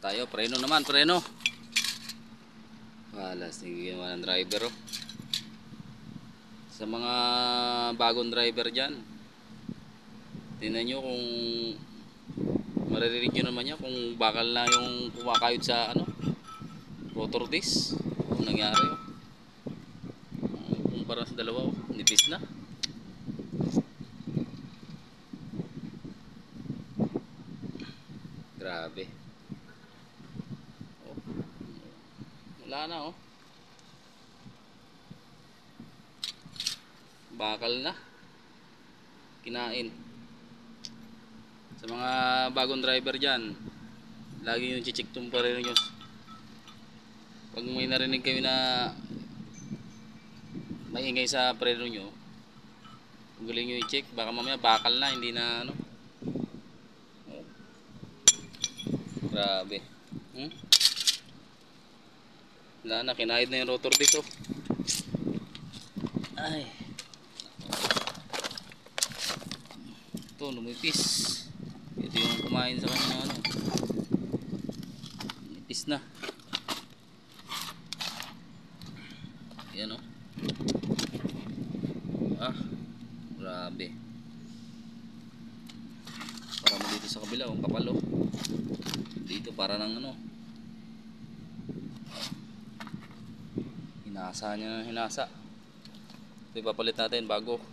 Tayo, preno naman, preno. Wala, sige naman ang driver oh. Sa mga bagong driver dyan, tingnan nyo kung maririnig nyo naman yan kung bakal na yung kumakayod sa ano, rotor disc. Ano nangyari oh. Kumpara sa dalawa oh, nipis na. Grabe. Oh. Wala na oh. Bakal na. Kinain. Sa mga bagong driver dyan, lagi yung chichik tong parero nyo. Pag may narinig kayo na maingay sa parero nyo, galing nyo i-check, baka mamaya bakal na, hindi na ano. Oh. Grabe. Wala na, kinahid na yung rotor disc oh. Ay. Ito, lumipis. Ito yung kumain sa kanya ano. Lumipis na. Yan oh. Ah, grabe. Para mo dito sa kabila, ang kapal oh. Dito para ng ano. Hinasa niya, hinasa. Ito ipapalit natin bago.